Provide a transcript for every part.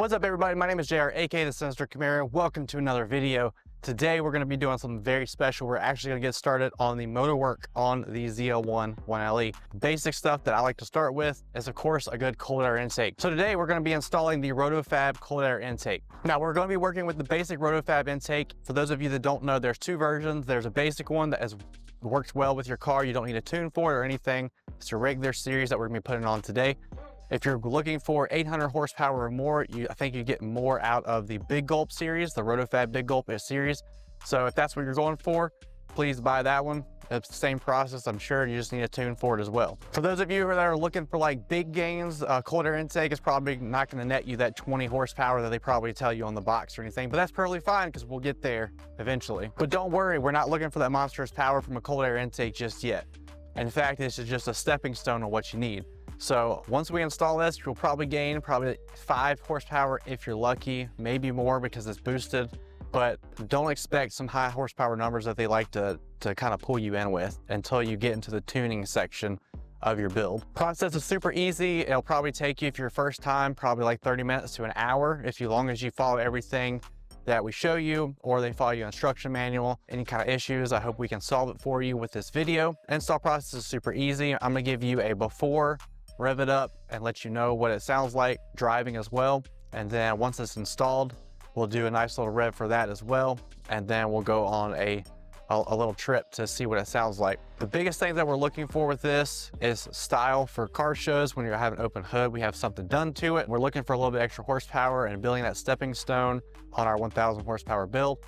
What's up everybody, my name is JR, aka the Sinister Camaro. Welcome to another video. Today we're going to be doing something very special. We're actually going to get started on the motor work on the ZL1 1LE. Basic stuff that I like to start with is of course a good cold air intake. So today we're going to be installing the Roto-Fab cold air intake. Now we're going to be working with the basic Roto-Fab intake. For those of you that don't know, there's two versions. There's a basic one that works well with your car. You don't need a tune for it or anything. It's a regular series that we're going to be putting on today. If you're looking for 800 horsepower or more, I think you get more out of the Big Gulp series, the Roto-Fab Big Gulp series. So if that's what you're going for, please buy that one. It's the same process. I'm sure you just need a tune for it as well. For those of you that are looking for like big gains, cold air intake is probably not going to net you that 20 horsepower that they probably tell you on the box or anything, but that's perfectly fine because we'll get there eventually. But don't worry, we're not looking for that monstrous power from a cold air intake just yet. In fact, this is just a stepping stone of what you need. So once we install this, you'll probably gain 5 horsepower if you're lucky, maybe more because it's boosted, but don't expect some high horsepower numbers that they like to kind of pull you in with until you get into the tuning section of your build. Process is super easy. It'll probably take you, if you're first time, probably like 30 minutes to an hour, as long as you follow everything that we show you, or they follow your instruction manual. Any kind of issues, I hope we can solve it for you with this video. Install process is super easy. I'm gonna give you a before, rev it up and let you know what it sounds like driving as well. And then once it's installed, we'll do a nice little rev for that as well. And then we'll go on a little trip to see what it sounds like. The biggest thing that we're looking for with this is style for car shows. When you have an open hood, we have something done to it. We're looking for a little bit extra horsepower and building that stepping stone on our 1000 horsepower build.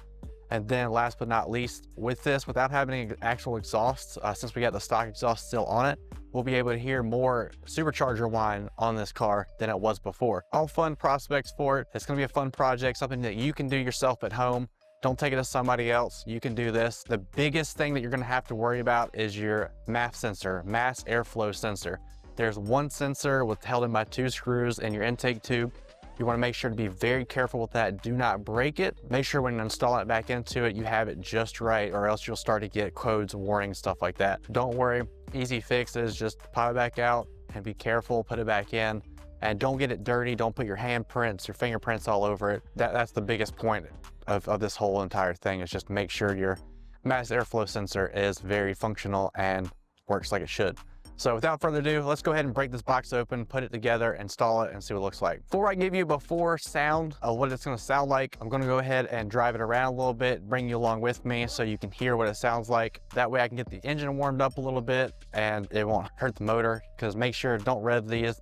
And then last but not least, with this, without having any actual exhausts, since we got the stock exhaust still on it, we'll be able to hear more supercharger whine on this car than it was before. All fun prospects for it. It's gonna be a fun project, something that you can do yourself at home. Don't take it to somebody else. You can do this. The biggest thing that you're gonna have to worry about is your MAF sensor, mass airflow sensor. There's one sensor held in by 2 screws in your intake tube. You want to make sure to be very careful with that. Do not break it. Make sure when installing it back into it, you have it just right, or else you'll start to get codes, warnings, stuff like that. Don't worry, easy fixes. Just pop it back out and be careful, put it back in, and don't get it dirty. Don't put your handprints, your fingerprints all over it. That's the biggest point of this whole entire thing, is just make sure your mass airflow sensor is very functional and works like it should. So without further ado, let's go ahead and break this box open, put it together, install it, and see what it looks like. Before I give you before sound of what it's gonna sound like, I'm gonna go ahead and drive it around a little bit, bring you along with me so you can hear what it sounds like. That way I can get the engine warmed up a little bit and it won't hurt the motor, because make sure don't rev these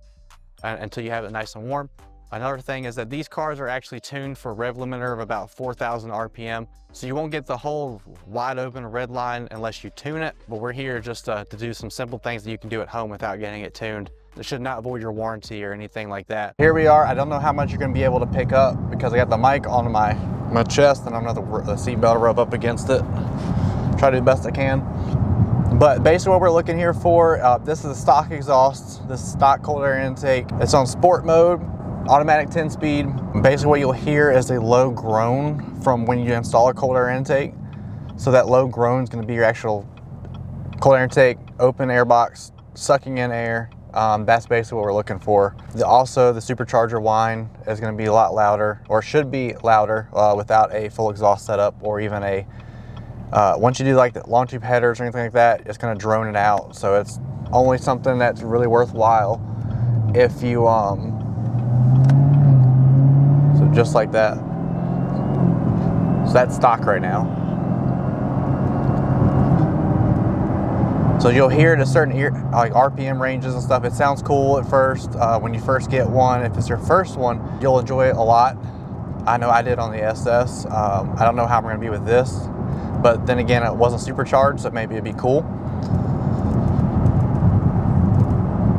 until you have it nice and warm. Another thing is that these cars are actually tuned for a rev limiter of about 4,000 RPM. So you won't get the whole wide open red line unless you tune it. But we're here just to do some simple things that you can do at home without getting it tuned. It should not void your warranty or anything like that. Here we are. I don't know how much you're gonna be able to pick up because I got the mic on my chest and I'm gonna have the seatbelt rub up against it. Try to do the best I can. But basically what we're looking here for, this is a stock exhaust. This is stock cold air intake. It's on sport mode. Automatic 10-speed. Basically what you'll hear is a low groan from when you install a cold air intake. So that low groan is going to be your actual cold air intake, open air box, sucking in air. That's basically what we're looking for. Also, the supercharger whine is going to be a lot louder, or should be louder, without a full exhaust setup, or even a, once you do like the long tube headers or anything like that, it's going to drone it out. So it's only something that's really worthwhile if you, just like that. So that's stock right now. So you'll hear it at certain like RPM ranges and stuff. It sounds cool at first when you first get one. If it's your first one, you'll enjoy it a lot. I know I did on the SS. I don't know how I'm gonna be with this, but then again, it wasn't supercharged, so maybe it'd be cool.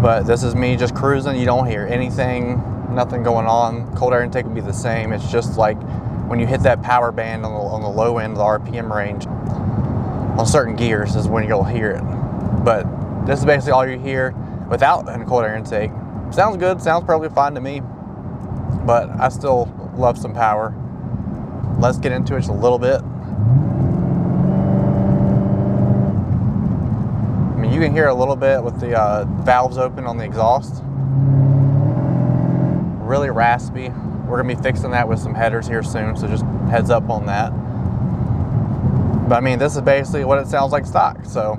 But this is me just cruising. You don't hear anything. Nothing going on. Cold air intake will be the same. It's just like when you hit that power band on the low end of the RPM range on certain gears is when you'll hear it. But this is basically all you hear without a cold air intake. Sounds good, sounds probably fine to me, but I still love some power. Let's get into it just a little bit. I mean, you can hear a little bit with the valves open on the exhaust. Really raspy. We're gonna be fixing that with some headers here soon, so just heads up on that. But I mean, this is basically what it sounds like stock. So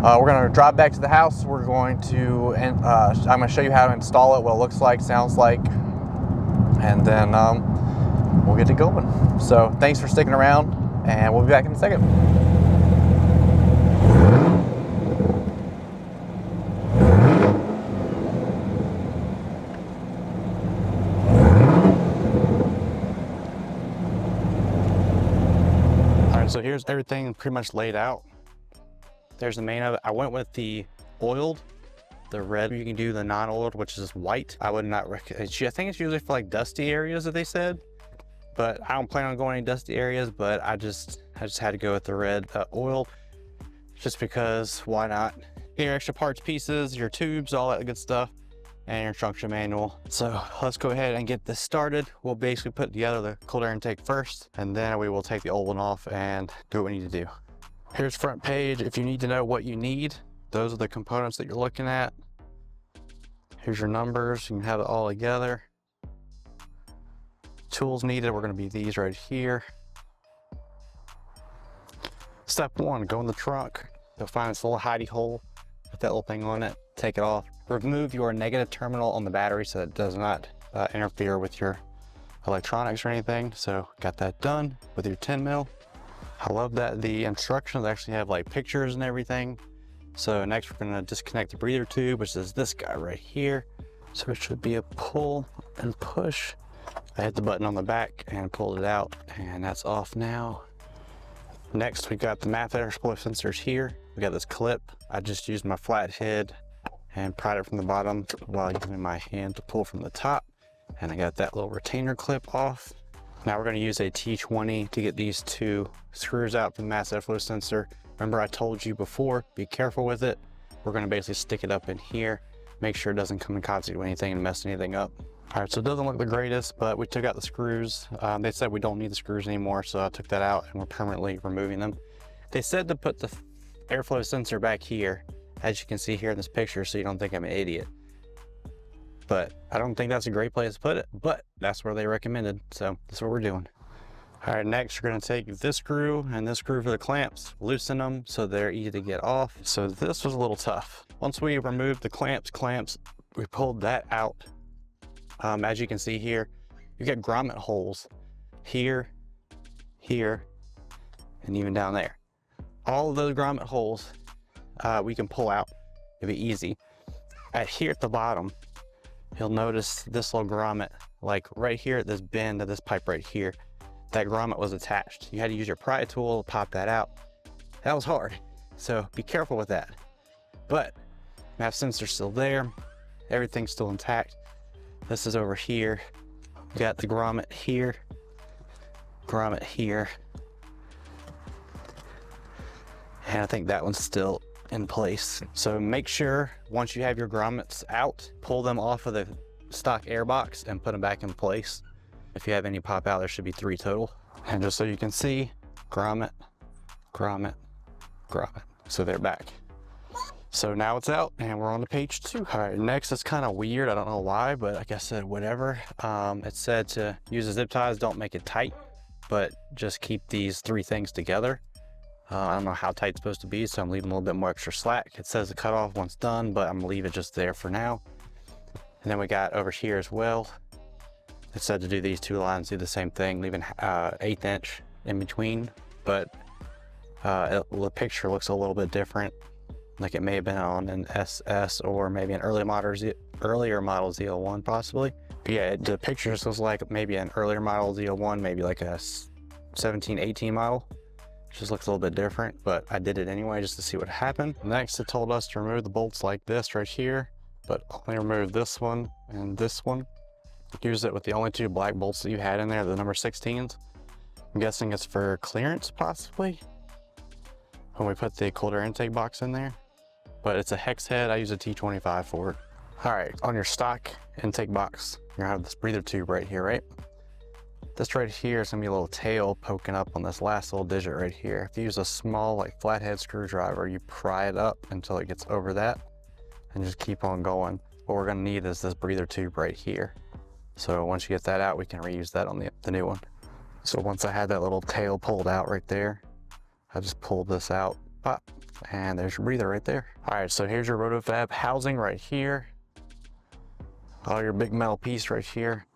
we're gonna drive back to the house. We're going to, I'm gonna show you how to install it, what it looks like, sounds like, and then we'll get it going. So thanks for sticking around, and we'll be back in a second. So here's everything pretty much laid out. There's the main of it. I went with the oiled, the red. You can do the non-oiled, which is white. I would not recommend. I think it's usually for like dusty areas that they said, but I don't plan on going any dusty areas. But I just had to go with the red oil, just because why not? Your extra parts, pieces, your tubes, all that good stuff, and your instruction manual. So let's go ahead and get this started. We'll basically put together the cold air intake first, and then we will take the old one off and do what we need to do. Here's front page. If you need to know what you need, those are the components that you're looking at. Here's your numbers. You can have it all together. Tools needed, we're gonna be these right here. Step one, go in the trunk. You'll find this little hidey hole. Put that little thing on it, take it off. Remove your negative terminal on the battery so it does not interfere with your electronics or anything. So got that done with your 10 mil. I love that the instructions actually have like pictures and everything. So next we're gonna disconnect the breather tube, which is this guy right here. So it should be a pull and push. I hit the button on the back and pulled it out, and that's off now. Next we got the MAF sensors here. We got this clip. I just used my flat head and pried it from the bottom while using my hand to pull from the top. And I got that little retainer clip off. Now we're going to use a T20 to get these two screws out from the mass airflow sensor. Remember I told you before, be careful with it. We're going to basically stick it up in here, make sure it doesn't come in contact with anything and mess anything up. All right, so it doesn't look the greatest, but we took out the screws. They said we don't need the screws anymore, so I took that out and we're permanently removing them. They said to put the airflow sensor back here, as you can see here in this picture, so you don't think I'm an idiot. But I don't think that's a great place to put it, but that's where they recommended, so that's what we're doing. All right, next we're gonna take this screw and this screw for the clamps, loosen them so they're easy to get off. So this was a little tough. Once we removed the clamps, we pulled that out. As you can see here, you get grommet holes here, here, and even down there. All of those grommet holes we can pull out. It'll be easy. Here at the bottom, you'll notice this little grommet, like right here at this bend of this pipe right here, that grommet was attached. You had to use your pry tool to pop that out. That was hard, so be careful with that. But MAF sensor's still there, everything's still intact. This is over here. We got the grommet here, and I think that one's still in place. So make sure once you have your grommets out, pull them off of the stock air box and put them back in place. If you have any pop out, there should be 3 total. And just so you can see, grommet, grommet, grommet. So they're back. So now it's out and we're on to page 2. All right, next is kind of weird. I don't know why, but like I said, whatever. It said to use the zip ties, don't make it tight, but just keep these 3 things together. I don't know how tight it's supposed to be, so I'm leaving a little bit more extra slack. It says the cutoff once done, but I'm gonna leave it just there for now. And then we got over here as well. It said to do these 2 lines, do the same thing, leaving 1/8 inch in between, but the picture looks a little bit different. Like it may have been on an SS or maybe an earlier model ZL1 possibly. But yeah, the picture just looks like maybe an earlier model ZL1, maybe like a 17, 18 model. Just looks a little bit different, but I did it anyway just to see what happened. Next, it told us to remove the bolts like this right here, but only remove this one and this one. Use it with the only 2 black bolts that you had in there, the number 16s. I'm guessing it's for clearance possibly, when we put the cold air intake box in there. But it's a hex head, I use a T25 for it. All right, on your stock intake box, you're gonna have this breather tube right here, right? This right here is gonna be a little tail poking up on this last little digit right here. If you use a small like flathead screwdriver, you pry it up until it gets over that and just keep on going. What we're gonna need is this breather tube right here. So once you get that out, we can reuse that on the new one. So once I had that little tail pulled out right there, I just pulled this out, pop, and there's your breather right there. All right, so here's your Roto-Fab housing right here. All your big metal piece right here.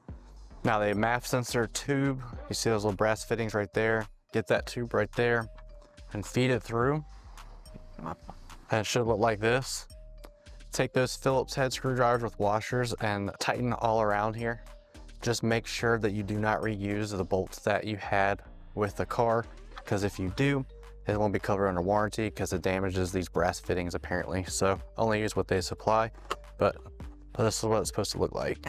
Now the MAF sensor tube, you see those little brass fittings right there. Get that tube right there and feed it through. And it should look like this. Take those Phillips head screwdrivers with washers and tighten all around here. Just make sure that you do not reuse the bolts that you had with the car, because if you do, it won't be covered under warranty because it damages these brass fittings apparently. So only use what they supply, but this is what it's supposed to look like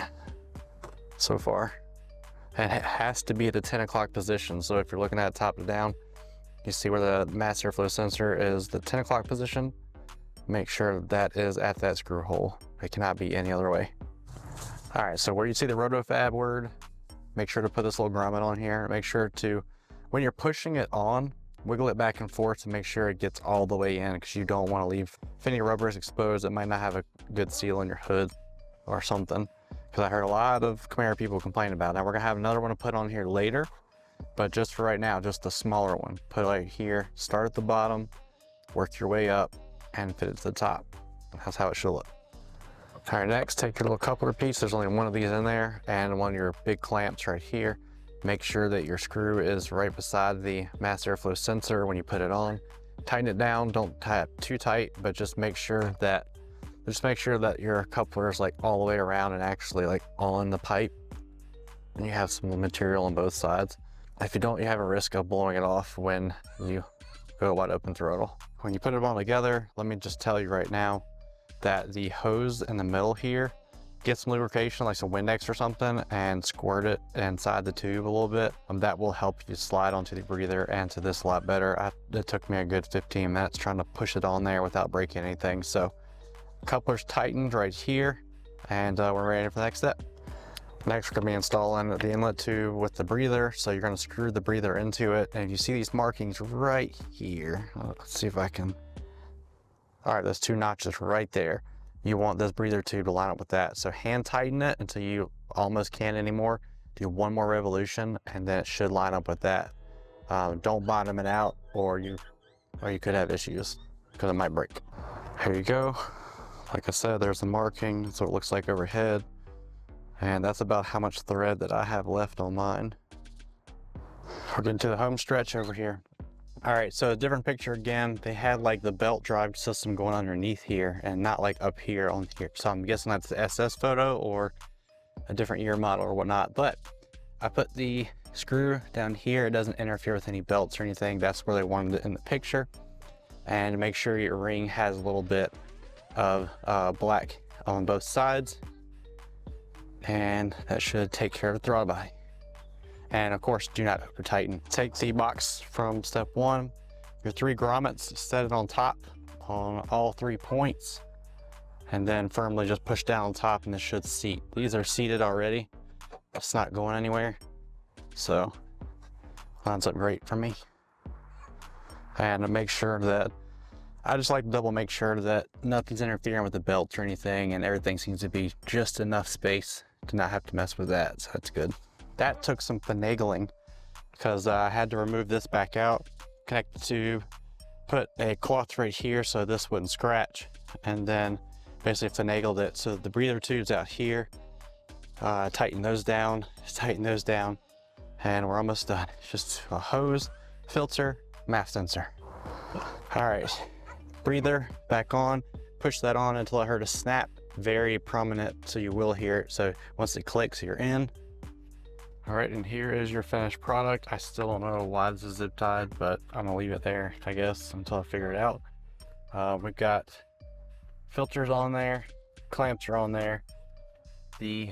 so far. And it has to be at the 10 o'clock position. So if you're looking at it top to down, you see where the mass airflow sensor is the 10 o'clock position. Make sure that is at that screw hole. It cannot be any other way. All right, so where you see the Roto-Fab word, make sure to put this little grommet on here. Make sure to, when you're pushing it on, wiggle it back and forth to make sure it gets all the way in, because you don't want to leave, if any rubber is exposed, it might not have a good seal on your hood or something. Because I heard a lot of Camaro people complain about that. We're gonna have another one to put on here later, but just for right now, just the smaller one. Put it right here, start at the bottom, work your way up, and fit it to the top. That's how it should look. All right, next, take your little coupler piece. There's only one of these in there, and one of your big clamps right here. Make sure that your screw is right beside the mass airflow sensor when you put it on. Tighten it down, don't tie it too tight, but just make sure that your coupler is like all the way around and actually like on the pipe, and you have some material on both sides. If you don't, you have a risk of blowing it off when you go wide open throttle. When you put it all together, let me just tell you right now that the hose in the middle here, get some lubrication like some Windex or something and squirt it inside the tube a little bit. That will help you slide onto the breather and to this a lot better. It took me a good 15 minutes trying to push it on there without breaking anything. So coupler's tightened right here, and we're ready for the next step. Next, we're gonna be installing the inlet tube with the breather. So you're gonna screw the breather into it, and you see these markings right here. Let's see if I can. All right, those two notches right there. You want this breather tube to line up with that. So hand tighten it until you almost can't anymore. Do one more revolution, and then it should line up with that. Don't bottom it out, or you could have issues because it might break. Here you go. Like I said, there's the marking, so it looks like overhead. And that's about how much thread that I have left on mine. We're getting to the home stretch over here. All right, so a different picture again. They had like the belt drive system going underneath here and not like up here on here. So I'm guessing that's the SS photo or a different year model or whatnot. But I put the screw down here. It doesn't interfere with any belts or anything. That's where they wanted it in the picture. And make sure your ring has a little bit of black on both sides. And that should take care of the throttle body. And of course, do not over tighten. Take the box from step one, your 3 grommets, set it on top on all 3 points, and then firmly just push down on top and this should seat. These are seated already. It's not going anywhere. So lines up great for me. And make sure that, I just like to double make sure that nothing's interfering with the belts or anything, and everything seems to be just enough space to not have to mess with that, so that's good. That took some finagling because I had to remove this back out, connect the tube, put a cloth right here so this wouldn't scratch, and then basically finagled it so the breather tube's out here. Tighten those down, and we're almost done. It's just a hose, filter, MAF sensor. All right, breather back on, push that on until I heard a snap, very prominent, so you will hear it. So once it clicks, you're in. All right, and here is your finished product. I still don't know why this is zip tied, but I'm gonna leave it there, I guess, until I figure it out. We've got filters on there, clamps are on there. The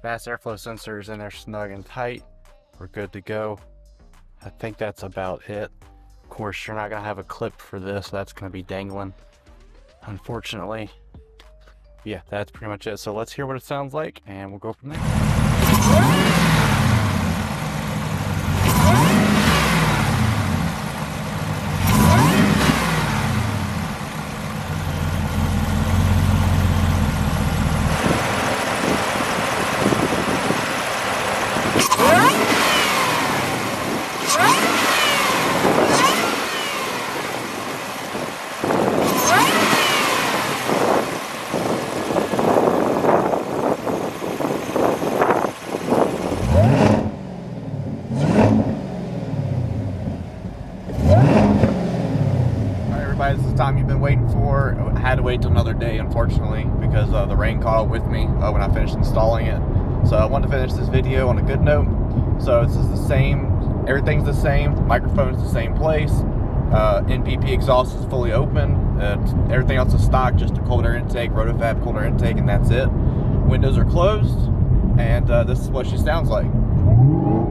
mass airflow sensor is in there snug and tight. We're good to go. I think that's about it. Of course, you're not gonna have a clip for this. That's gonna be dangling, unfortunately. Yeah, that's pretty much it. So let's hear what it sounds like and we'll go from there. wait till another day, unfortunately, because the rain caught up with me when I finished installing it. So I wanted to finish this video on a good note. So this is the same, everything's the same, the microphone's the same place, NPP exhaust is fully open, everything else is stock, just a cold air intake, Roto-Fab cold air intake, and that's it. Windows are closed, and this is what she sounds like. Ooh.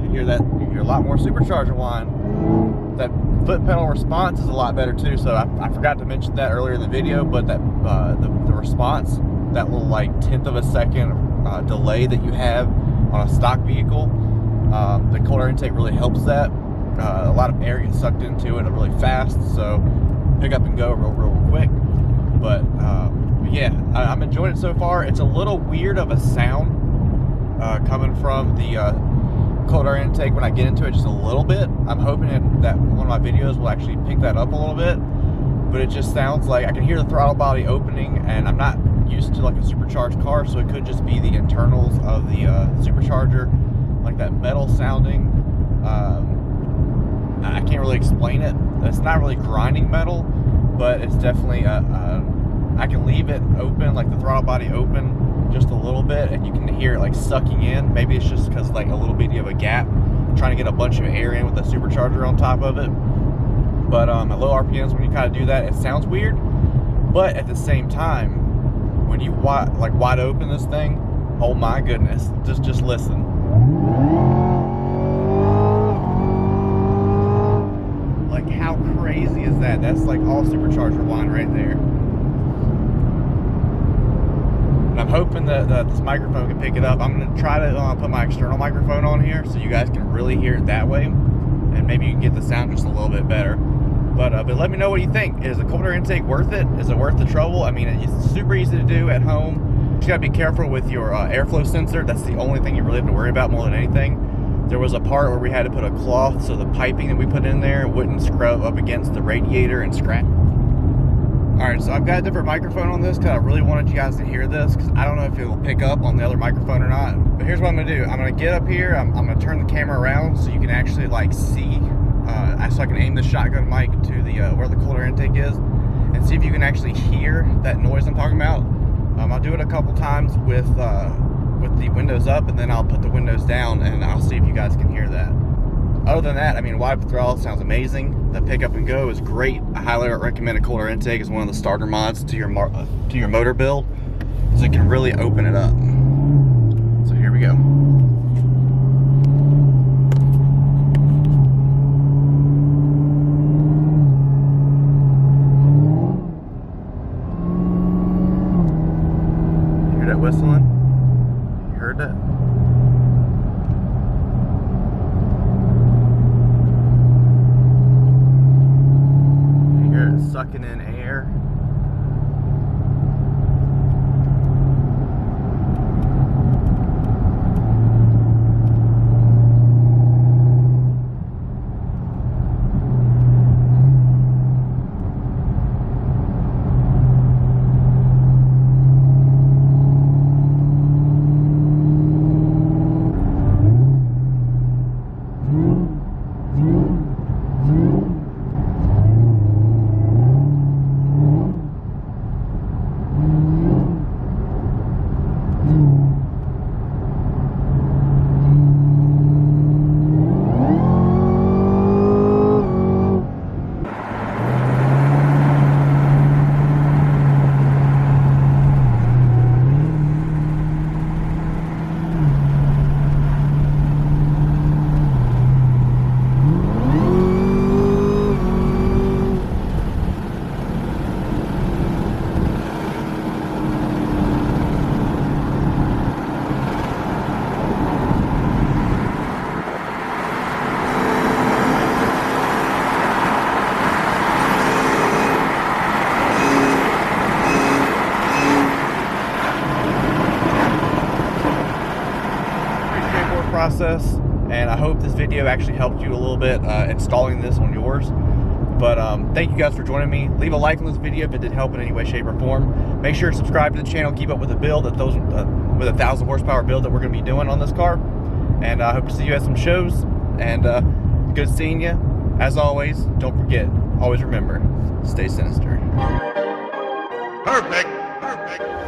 You hear that? You hear a lot more supercharger whine. That foot pedal response is a lot better too. So I forgot to mention that earlier in the video, but that the response, that little like 1/10 of a second delay that you have on a stock vehicle, the cold air intake really helps that. A lot of air gets sucked into it really fast, so pick up and go real quick. But yeah, I'm enjoying it so far. It's a little weird of a sound coming from the cold air intake when I get into it just a little bit. I'm hoping that one of my videos will actually pick that up a little bit, but it just sounds like I can hear the throttle body opening, and I'm not used to like a supercharged car, so it could just be the internals of the supercharger, like that metal sounding. I can't really explain it. It's not really grinding metal, but it's definitely I can leave it open, like the throttle body open just a little bit, and you can hear it like sucking in. Maybe it's just because like a little bitty of a gap, trying to get a bunch of air in with the supercharger on top of it. But at low RPMs, when you kind of do that, it sounds weird. But at the same time, when you wide open this thing, oh my goodness, just listen. Like, how crazy is that? That's like all supercharger whine right there. And I'm hoping that this microphone can pick it up. I'm going to try to put my external microphone on here so you guys can really hear it that way, and maybe you can get the sound just a little bit better. But let me know what you think. Is a cold air intake worth it? Is it worth the trouble? I mean, it's super easy to do at home. You got to be careful with your airflow sensor. That's the only thing you really have to worry about more than anything. There was a part where we had to put a cloth so the piping that we put in there wouldn't scrub up against the radiator and scratch. Alright, so I've got a different microphone on this because I really wanted you guys to hear this, because I don't know if it will pick up on the other microphone or not. But here's what I'm going to do. I'm going to get up here, I'm going to turn the camera around so you can actually like see, so I can aim the shotgun mic to the where the cold air intake is, and see if you can actually hear that noise I'm talking about. I'll do it a couple times with the windows up, and then I'll put the windows down, and I'll see if you guys can hear that. Other than that, I mean, wide throttle sounds amazing. The pickup and go is great. I highly recommend a cold air intake as one of the starter mods to your motor build, so it can really open it up. So here we go. You hear that whistling? You heard that? Sucking in air. process, and I hope this video actually helped you a little bit installing this on yours. But thank you guys for joining me. Leave a like on this video if it did help in any way, shape, or form. Make sure to subscribe to the channel, keep up with the build, with a 1,000 horsepower build that we're going to be doing on this car. And I hope to see you at some shows, and good seeing you. As always, don't forget, always remember, stay sinister. Perfect. Perfect.